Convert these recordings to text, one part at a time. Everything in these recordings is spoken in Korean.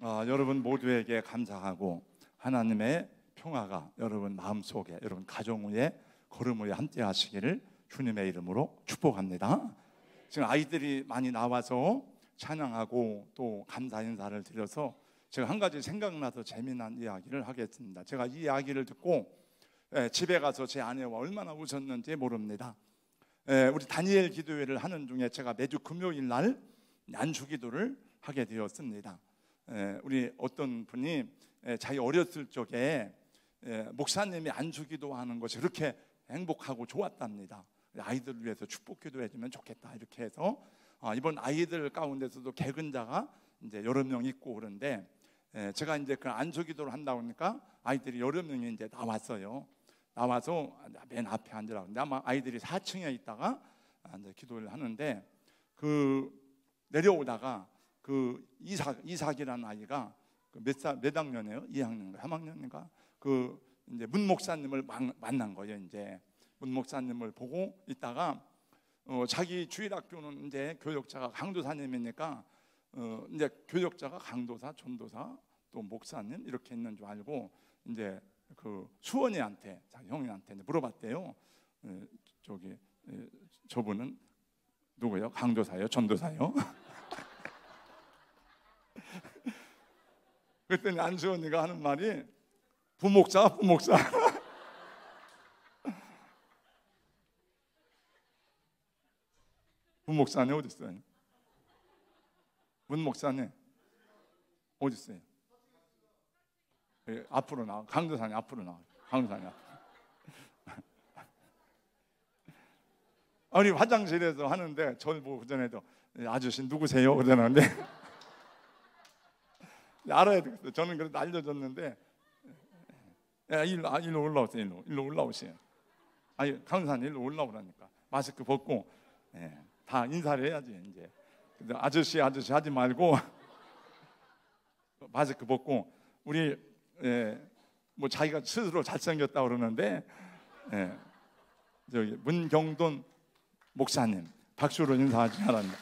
여러분 모두에게 감사하고 하나님의 평화가 여러분 마음속에, 여러분 가정 위에, 걸음 위에 함께 하시기를 주님의 이름으로 축복합니다. 지금 아이들이 많이 나와서 찬양하고 또 감사 인사를 드려서 제가 한 가지 생각나서 재미난 이야기를 하겠습니다. 제가 이 이야기를 듣고 집에 가서 제 아내와 얼마나 웃었는지 모릅니다. 우리 다니엘 기도회를 하는 중에 제가 매주 금요일 날 안수 기도를 하게 되었습니다. 우리 어떤 분이 자기 어렸을 적에 목사님이 안수 기도하는 것이 그렇게 행복하고 좋았답니다. 아이들을 위해서 축복 기도해 주면 좋겠다 이렇게 해서 이번 아이들 가운데서도 개근자가 이제 여러 명 있고 그런데 제가 이제 그 안수 기도를 한다고 하니까 아이들이 여러 명이 이제 나왔어요. 나와서 맨 앞에 앉으라고. 근데 아마 아이들이 4층에 있다가 이제 기도를 하는데 그 내려오다가 그 이삭이라는 아이가 몇 학년이에요? 2학년인가 3학년인가? 그 이제 문 목사님을 만난 거예요. 이제 문 목사님을 보고 있다가 자기 주일학교는 이제 교역자가 강도사님이니까 이제 교역자가 강도사, 전도사, 또 목사님 이렇게 있는 줄 알고 이제 그 수원이한테 자기 형님한테 물어봤대요. 저분은 누구예요? 강도사요? 전도사요? 그랬더니 안수원이가 하는 말이 부목사. 부목사님 어디 있어요? 문 목사님 어디 있어요? 앞으로 나와. 강도사님 앞으로 나와. 강도사님 앞으로. 아니 화장실에서 하는데 저를 보고 그전에도 아저씨 누구세요? 그러는데 알아야 되겠어요. 저는 그래도 알려줬는데 일로 올라오세요. 일로 올라오세요. 아니 강도사님 일로 올라오라니까. 마스크 벗고 다 인사를 해야지 이제. 근데 아저씨 하지 말고 마스크 벗고 우리 뭐 자기가 스스로 잘생겼다 그러는데 저기 문경돈 목사님 박수로 인사하지 않았나?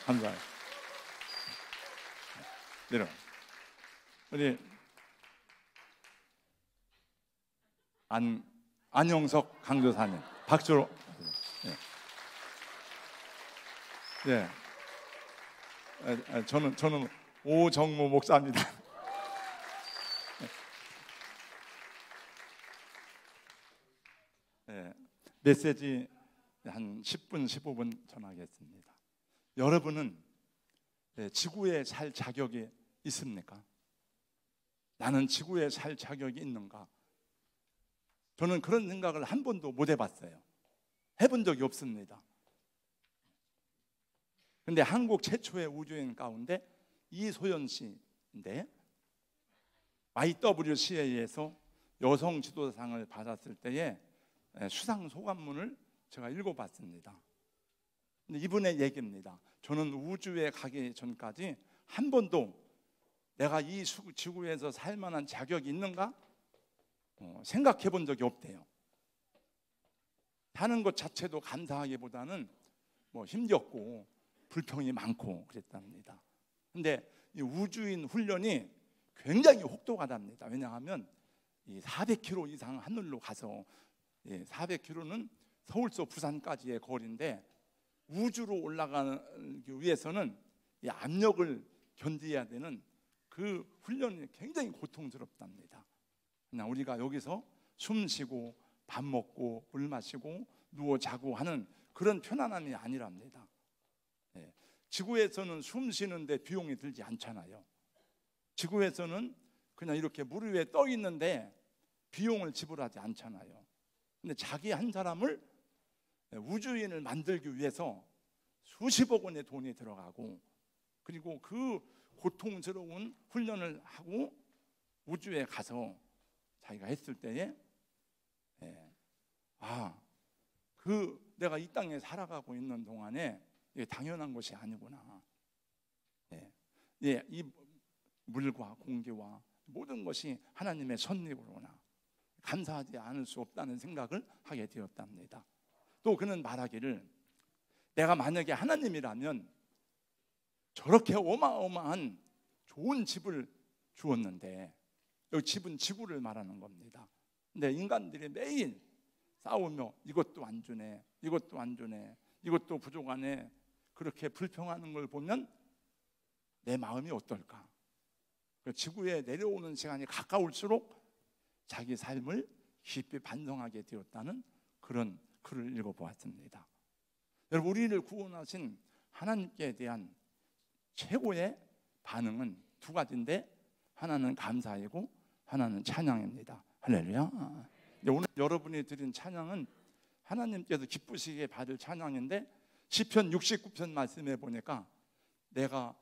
감사해요. 내려. 우리 안영석 강도사님 박수로. 저는 오정모 목사입니다. 메시지 한 10분, 15분 전하겠습니다. 여러분은 지구에 살 자격이 있습니까? 나는 지구에 살 자격이 있는가? 저는 그런 생각을 한 번도 못 해봤어요. 해본 적이 없습니다. 근데 한국 최초의 우주인 가운데 이소연 씨인데 IWCA에서 여성 지도상을 받았을 때에 수상 소감문을 제가 읽어봤습니다. 근데 이분의 얘기입니다. 저는 우주에 가기 전까지 한 번도 내가 이 지구에서 살 만한 자격이 있는가 생각해 본 적이 없대요. 사는 것 자체도 감사하기보다는 뭐 힘겹고 불평이 많고 그랬답니다. 근데 이 우주인 훈련이 굉장히 혹독하답니다. 왜냐하면 이 400km 이상 하늘로 가서 400km는 서울서 부산까지의 거리인데 우주로 올라가기 위해서는 이 압력을 견뎌야 되는 그 훈련이 굉장히 고통스럽답니다. 그냥 우리가 여기서 숨 쉬고 밥 먹고 물 마시고 누워 자고 하는 그런 편안함이 아니랍니다. 지구에서는 숨 쉬는데 비용이 들지 않잖아요. 지구에서는 그냥 이렇게 물 위에 떠 있는데 비용을 지불하지 않잖아요. 근데 자기 한 사람을 우주인을 만들기 위해서 수십억 원의 돈이 들어가고 그리고 그 고통스러운 훈련을 하고 우주에 가서 자기가 했을 때에 내가 이 땅에 살아가고 있는 동안에 이게 당연한 것이 아니구나. 이 물과 공기와 모든 것이 하나님의 선물이구나. 감사하지 않을 수 없다는 생각을 하게 되었답니다. 또 그는 말하기를 내가 만약에 하나님이라면 저렇게 어마어마한 좋은 집을 주었는데, 여기 집은 지구를 말하는 겁니다. 근데 인간들이 매일 싸우며 이것도 안 주네, 이것도 안 주네, 이것도 부족하네, 그렇게 불평하는 걸 보면 내 마음이 어떨까? 지구에 내려오는 시간이 가까울수록 자기 삶을 깊이 반성하게 되었다는 그런 글을 읽어보았습니다. 여러분, 우리를 구원하신 하나님께 대한 최고의 반응은 두 가지인데, 하나는 감사이고 하나는 찬양입니다. 할렐루야. 오늘 여러분이 드린 찬양은 하나님께서 기쁘시게 받을 찬양인데, 시편 69편 말씀에 보니까 내가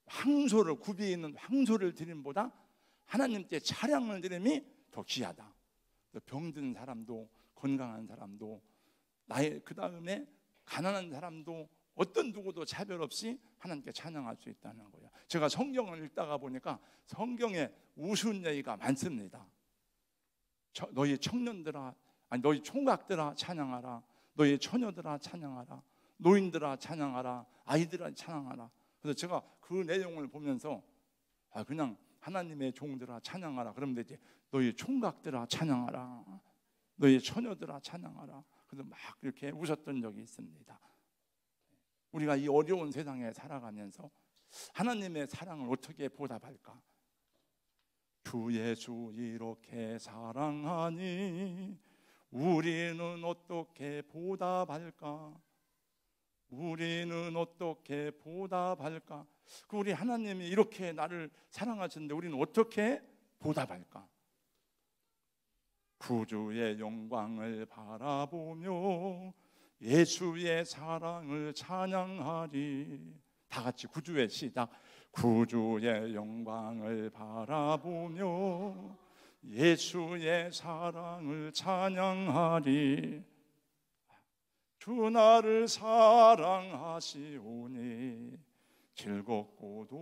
황소를, 굽이 있는 황소를 드림보다 하나님께 찬양을 드림이 더 귀하다. 병든 사람도 건강한 사람도 나의 그 다음에 가난한 사람도 어떤 누구도 차별 없이 하나님께 찬양할 수 있다는 거예요. 제가 성경을 읽다가 보니까 성경에 우스운 얘기가 많습니다. 너희 청년들아, 아니 너희 총각들아 찬양하라, 너희 처녀들아 찬양하라, 노인들아 찬양하라, 아이들아 찬양하라. 그래서 제가 그 내용을 보면서 그냥 하나님의 종들아 찬양하라 그러면 되지, 너희 총각들아 찬양하라, 너희 처녀들아 찬양하라. 그래서 막 이렇게 웃었던 적이 있습니다. 우리가 이 어려운 세상에 살아가면서 하나님의 사랑을 어떻게 보답할까? 주 예수 이렇게 사랑하니 우리는 어떻게 보답할까? 우리는 어떻게 보답할까? 우리 하나님이 이렇게 나를 사랑하시는데 우리는 어떻게 보답할까? 구주의 영광을 바라보며 예수의 사랑을 찬양하리. 다 같이 구주의 시작. 구주의 영광을 바라보며 예수의 사랑을 찬양하리. 주 나를 사랑하시오니 즐겁고도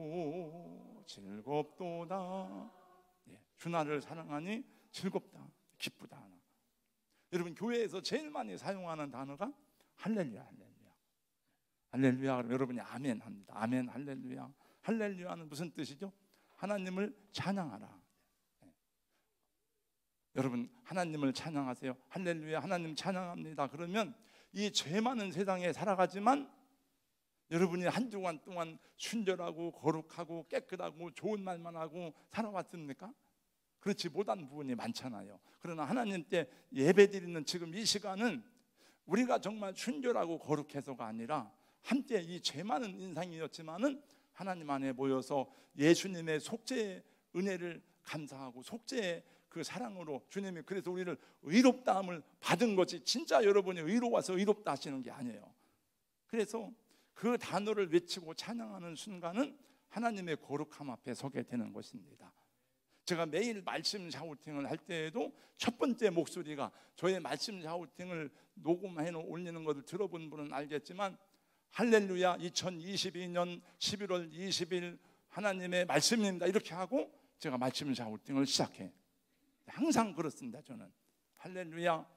즐겁도다. 주 나를 사랑하니 즐겁다, 기쁘다. 여러분, 교회에서 제일 많이 사용하는 단어가 할렐루야, 할렐루야. 할렐루야 그러면 여러분이 아멘 합니다. 아멘, 할렐루야. 할렐루야는 무슨 뜻이죠? 하나님을 찬양하라. 여러분, 하나님을 찬양하세요. 할렐루야, 하나님 찬양합니다. 그러면 이 죄 많은 세상에 살아가지만 여러분이 한 주간 동안 순결하고 거룩하고 깨끗하고 좋은 말만 하고 살아왔습니까? 그렇지 못한 부분이 많잖아요. 그러나 하나님께 예배드리는 지금 이 시간은 우리가 정말 순결하고 거룩해서가 아니라 한때 이 죄 많은 인상이었지만은 하나님 안에 모여서 예수님의 속죄의 은혜를 감사하고 속죄의 그 사랑으로 주님이 그래서 우리를 의롭다함을 받은 것이, 진짜 여러분이 의로워서 의롭다 하시는 게 아니에요. 그래서 그 단어를 외치고 찬양하는 순간은 하나님의 거룩함 앞에 서게 되는 것입니다. 제가 매일 말씀 샤우팅을 할 때에도 첫 번째 목소리가, 저의 말씀 샤우팅을 녹음해 올리는 것을 들어본 분은 알겠지만 할렐루야 2022년 11월 20일 하나님의 말씀입니다 이렇게 하고 제가 말씀 샤우팅을 시작해. 항상 그렇습니다. 저는 할렐루야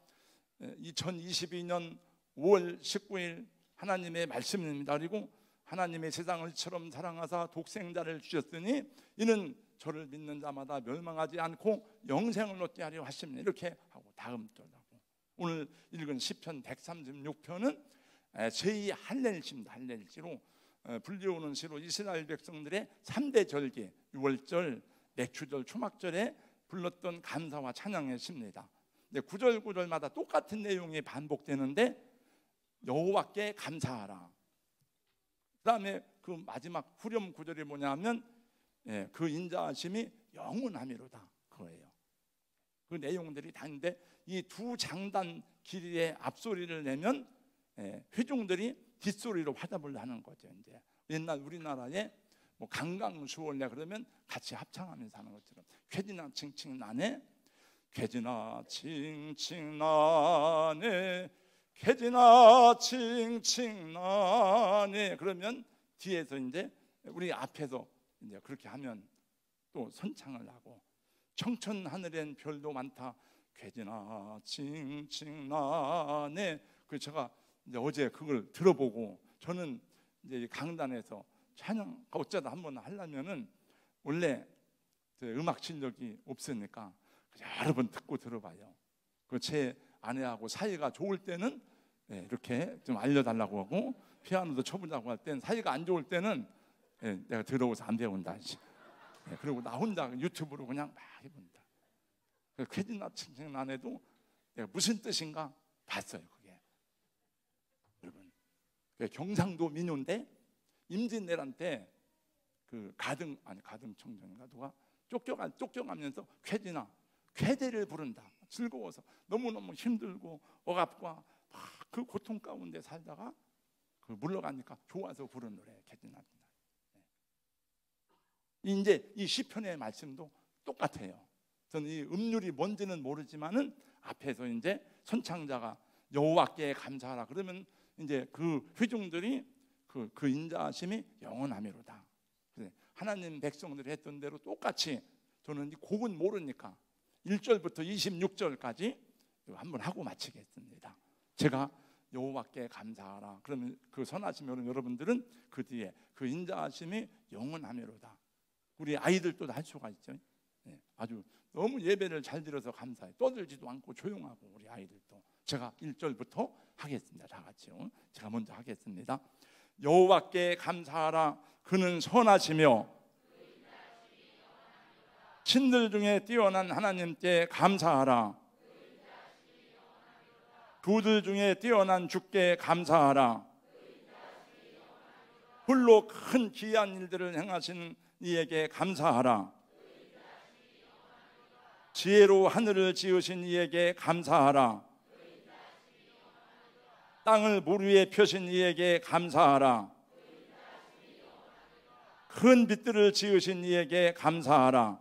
2022년 5월 19일 하나님의 말씀입니다. 그리고 하나님의 세상을 이처럼 사랑하사 독생자를 주셨으니 이는 저를 믿는 자마다 멸망하지 않고 영생을 얻게 하려 하십니다. 이렇게 하고 다음 절하고, 오늘 읽은 시편 136편은 제2 할렐시입니다. 할렐시로 불리우는 시로 이스라엘 백성들의 3대 절기, 유월절, 맥추절, 초막절에 불렀던 감사와 찬양의 시입니다. 구절 구절마다 똑같은 내용이 반복되는데 여호와께 감사하라. 그 다음에 그 마지막 후렴 구절이 뭐냐면 그 인자하심이 영원함이로다, 그거예요. 그 내용들이 다 있는데 이 두 장단 길이의 앞소리를 내면 회중들이 뒷소리로 화답을 하는 거죠. 이제 옛날 우리나라에 뭐 강강수월래 그러면 같이 합창하면서 하는 것처럼 쾌지나 칭칭 나네, 쾌지나 칭칭 나네, 쾌지나 칭칭 나네. 그러면 뒤에서 이제 우리 앞에서 이제 그렇게 하면 또 선창을 하고, 청천 하늘엔 별도 많다, 쾌지나 칭칭 나네. 그 제가 이제 어제 그걸 들어보고 저는 이제 강단에서 찬양 어쩌다 한번 하려면은 원래 음악 실력이 없으니까 여러 번 듣고 들어봐요. 제 아내하고 사이가 좋을 때는 이렇게 좀 알려달라고 하고, 피아노도 쳐보자고 할 때는, 사이가 안 좋을 때는 내가 더러워서 안 배운다. 그리고 나 혼자 유튜브로 그냥 막 해본다. 쾌지나 칭칭 안에도 내가 무슨 뜻인가 봤어요. 그게 여러분, 경상도 민요인데 임진왜란 때 그 가등 청정인가 누가 쫓겨가면서 쾌대를 부른다. 즐거워서 너무너무 힘들고 억압과 그 고통 가운데 살다가 그 물러가니까 좋아서 부른 노래 쾌지나. 이제 이 시편의 말씀도 똑같아요. 저는 이 음률이 뭔지는 모르지만은 앞에서 이제 선창자가 여호와께 감사하라 그러면 이제 그 회중들이 그 인자하심이 영원하미로다. 하나님 백성들이 했던 대로 똑같이, 저는 이 곡은 모르니까 1절부터 26절까지 한번 하고 마치겠습니다. 제가 여호와께 감사하라 그러면 그 선하시면 여러분들은 그 뒤에 그 인자하심이 영원하미로다. 우리 아이들도 할 수가 있죠. 아주 너무 예배를 잘 드려서 감사해. 떠들지도 않고 조용하고 우리 아이들도. 제가 1절부터 하겠습니다. 다 같이요. 제가 먼저 하겠습니다. 여호와께 감사하라. 그는 선하시며 신들 중에 뛰어난 하나님께 감사하라. 두들 중에 뛰어난 주께 감사하라. 홀로 큰 기이한 일들을 행하신 이에게 감사하라. 지혜로 하늘을 지으신 이에게 감사하라. 땅을 물 위에 펴신 이에게 감사하라. 큰 빛들을 지으신 이에게 감사하라.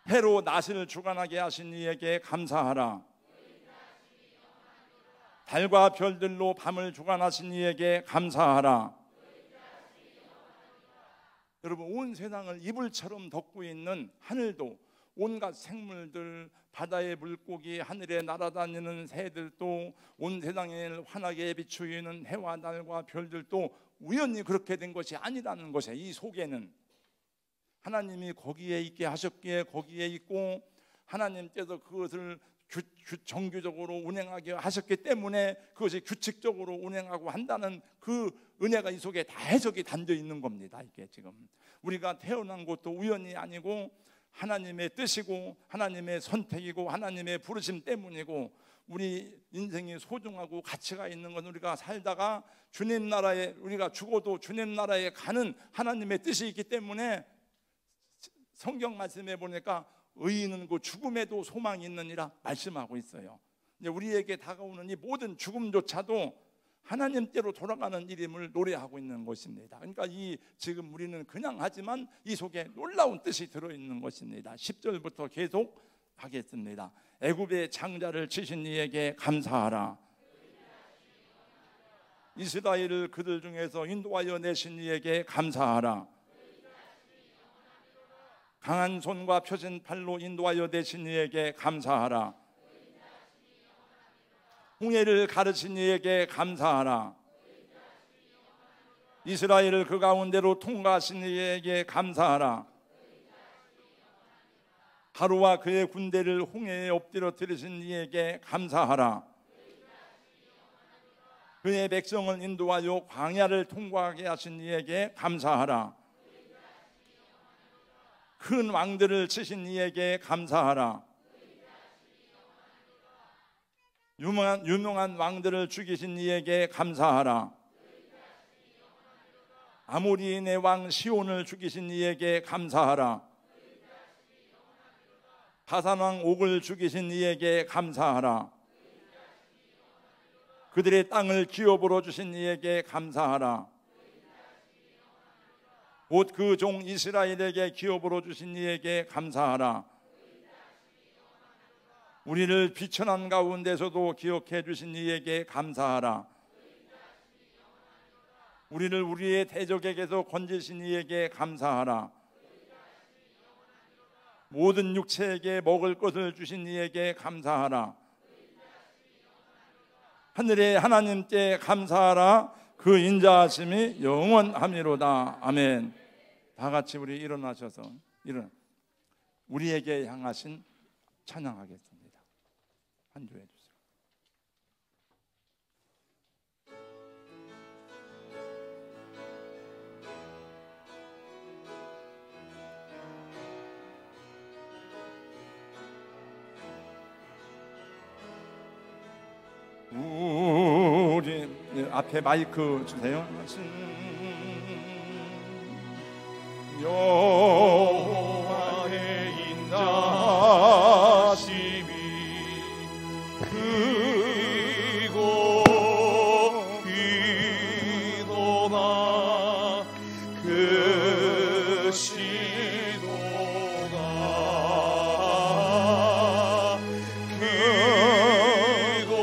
해로 낫을 주관하게 하신 이에게 감사하라. 달과 별들로 밤을 주관하신 이에게 감사하라. 여러분, 온 세상을 이불처럼 덮고 있는 하늘도, 온갖 생물들, 바다의 물고기, 하늘에 날아다니는 새들도, 온 세상을 환하게 비추이는 해와 달과 별들도 우연히 그렇게 된 것이 아니라는 것에, 이 속에는 하나님이 거기에 있게 하셨기에 거기에 있고, 하나님께서 그것을 정규적으로 운행하게 하셨기 때문에 그것이 규칙적으로 운행하고 한다는 그 은혜가 이 속에 다 해석이 담겨 있는 겁니다. 이게 지금 우리가 태어난 것도 우연이 아니고 하나님의 뜻이고 하나님의 선택이고 하나님의 부르심 때문이고, 우리 인생이 소중하고 가치가 있는 건 우리가 살다가 주님 나라에, 우리가 죽어도 주님 나라에 가는 하나님의 뜻이 있기 때문에, 성경 말씀에 보니까 의인은 그 죽음에도 소망이 있느니라 말씀하고 있어요. 이제 우리에게 다가오는 이 모든 죽음조차도 하나님께로 돌아가는 일임을 노래하고 있는 것입니다. 그러니까 이 지금 우리는 그냥 하지만 이 속에 놀라운 뜻이 들어있는 것입니다. 10절부터 계속 하겠습니다. 애굽의 장자를 치신 이에게 감사하라. 이스라엘을 그들 중에서 인도하여 내신 이에게 감사하라. 강한 손과 펴진 팔로 인도하여 내신 이에게 감사하라. 홍해를 가르친 이에게 감사하라. 이스라엘을 그 가운데로 통과하신 이에게 감사하라. 하루와 그의 군대를 홍해에 엎드려 들으신 이에게 감사하라. 그의 백성을 인도하여 광야를 통과하게 하신 이에게 감사하라. 큰 왕들을 치신 이에게 감사하라. 유명한 왕들을 죽이신 이에게 감사하라. 아모리인의 왕 시온을 죽이신 이에게 감사하라. 바산 왕 옥을 죽이신 이에게 감사하라. 그들의 땅을 기업으로 주신 이에게 감사하라. 곧 그 종 이스라엘에게 기업으로 주신 이에게 감사하라. 우리를 비천한 가운데서도 기억해 주신 이에게 감사하라. 우리를 우리의 대적에게서 건지신 이에게 감사하라. 모든 육체에게 먹을 것을 주신 이에게 감사하라. 하늘의 하나님께 감사하라. 그 인자하심이 영원하미로다. 아멘. 다 같이 우리 일어나셔서 우리에게 향하신 찬양하겠습니다. 한주해 주세요. 우리 앞에 마이크 주세요. 여호와의 인자심이 크고 위도나 그 시도가 크고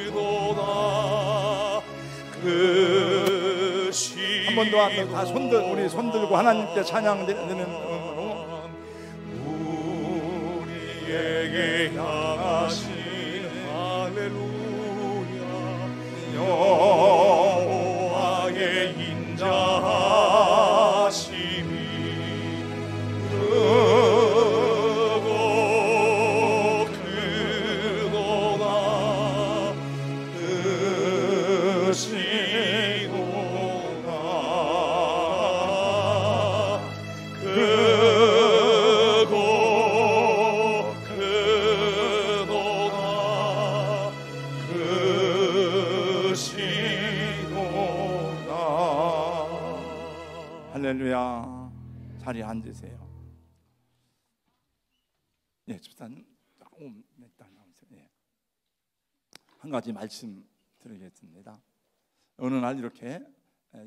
크도다 그 시 한 번 더 다 우리 손 들고 하나님께 찬양 드리는 음으로 우리에게 향하신 할렐루야 여호와의 인자심이 크고 크도다 그 시도가 크고 크도다 그 시도가. 할렐루야. 자리에 앉으세요. 예, 집사님 한 가지 말씀 드리겠습니다. 어느 날 이렇게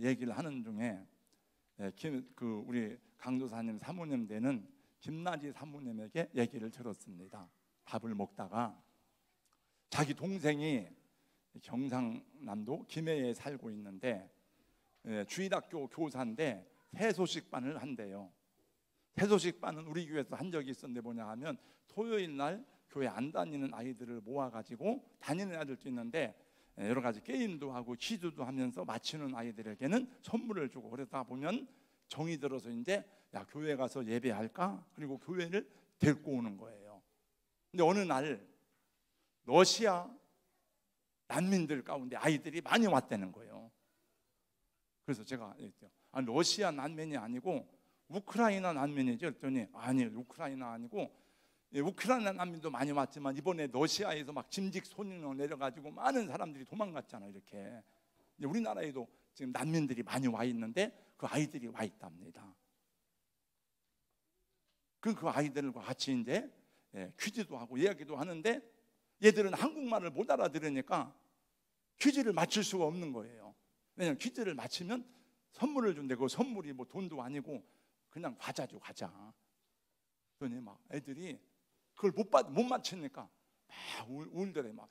얘기를 하는 중에 우리 강도사님 사모님 되는 김나지 사모님에게 얘기를 들었습니다. 밥을 먹다가 자기 동생이 경상남도 김해에 살고 있는데 주일학교 교사인데 새소식반을 한대요. 새소식반은 우리 교회에서 한 적이 있었는데 뭐냐 하면 토요일 날 교회 안 다니는 아이들을 모아가지고 다니는 아이들도 있는데 여러 가지 게임도 하고 퀴즈도 하면서 맞히는 아이들에게는 선물을 주고 그러다 보면 정이 들어서 이제 야 교회 가서 예배할까? 그리고 교회를 데리고 오는 거예요. 근데 어느 날 러시아 난민들 가운데 아이들이 많이 왔다는 거예요. 그래서 제가 러시아 난민이 아니고 우크라이나 난민이죠. 그랬더니 아니 우크라이나 아니고 우크라이나 난민도 많이 왔지만 이번에 러시아에서 막 짐직 소리로 내려가지고 많은 사람들이 도망갔잖아요. 이렇게 우리나라에도 지금 난민들이 많이 와 있는데 그 아이들이 와 있답니다. 그 아이들과 같이 이제 퀴즈도 하고 이야기도 하는데 얘들은 한국말을 못 알아들으니까 퀴즈를 맞출 수가 없는 거예요. 왜냐하면 퀴즈를 맞히면 선물을 준대. 그 선물이 뭐 돈도 아니고 그냥 과자죠, 과자. 그러니 막 애들이 그걸 못 맞히니까 막 울더래. 막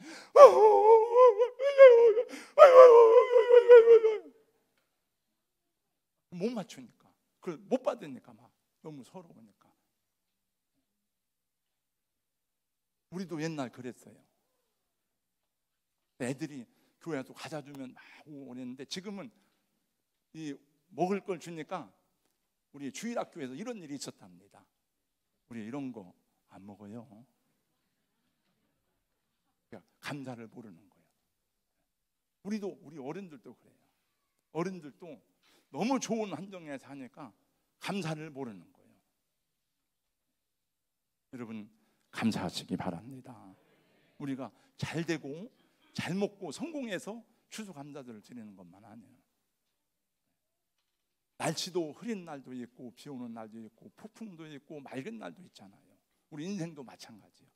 못 맞추니까, 그걸 못 받으니까 막 너무 서러우니까. 우리도 옛날 그랬어요. 애들이 교회에서 과자 주면 막 오고 그랬는데 지금은 이 먹을 걸 주니까 우리 주일학교에서 이런 일이 있었답니다. 우리 이런 거 안 먹어요. 그러니까 감사를 모르는 거예요. 우리 어른들도 그래요. 어른들도 너무 좋은 환경에 사니까 감사를 모르는 거예요. 여러분 감사하시기 바랍니다. 우리가 잘 되고 잘 먹고 성공해서 추수감사들을 드리는 것만 아니에요. 날씨도 흐린 날도 있고 비 오는 날도 있고 폭풍도 있고 맑은 날도 있잖아요. 우리 인생도 마찬가지예요.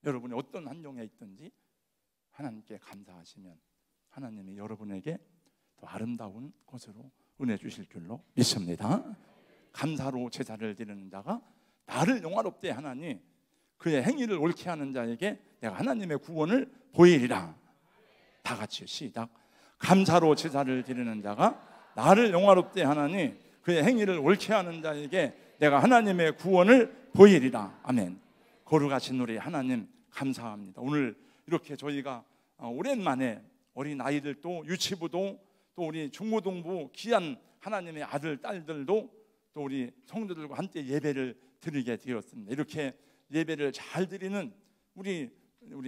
여러분이 어떤 환경에 있든지 하나님께 감사하시면 하나님이 여러분에게 더 아름다운 것으로 은혜 주실 줄로 믿습니다. 감사로 제사를 드리는 자가 나를 영화롭게 하나니 그의 행위를 옳게 하는 자에게 내가 하나님의 구원을 보이리라. 다 같이요, 시작. 감사로 제사를 드리는 자가 나를 영화롭게 하나니 그의 행위를 옳게 하는 자에게 내가 하나님의 구원을 보이리라. 아멘. 거룩하신 우리 하나님 감사합니다. 오늘 이렇게 저희가 오랜만에 어린 아이들도 유치부도 또 우리 중고등부 귀한 하나님의 아들, 딸들도 또 우리 성도들과 함께 예배를 드리게 되었습니다. 이렇게 예배를 잘 드리는 우리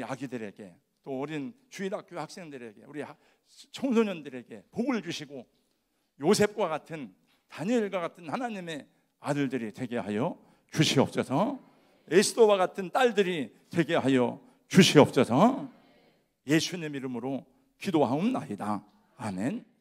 아기들에게, 또 어린 주일학교 학생들에게, 우리 청소년들에게 복을 주시고 요셉과 같은, 다니엘과 같은 하나님의 아들들이 되게 하여 주시옵소서. 에스더와 같은 딸들이 되게 하여 주시옵소서. 예수님 이름으로 기도하옵나이다. 아멘.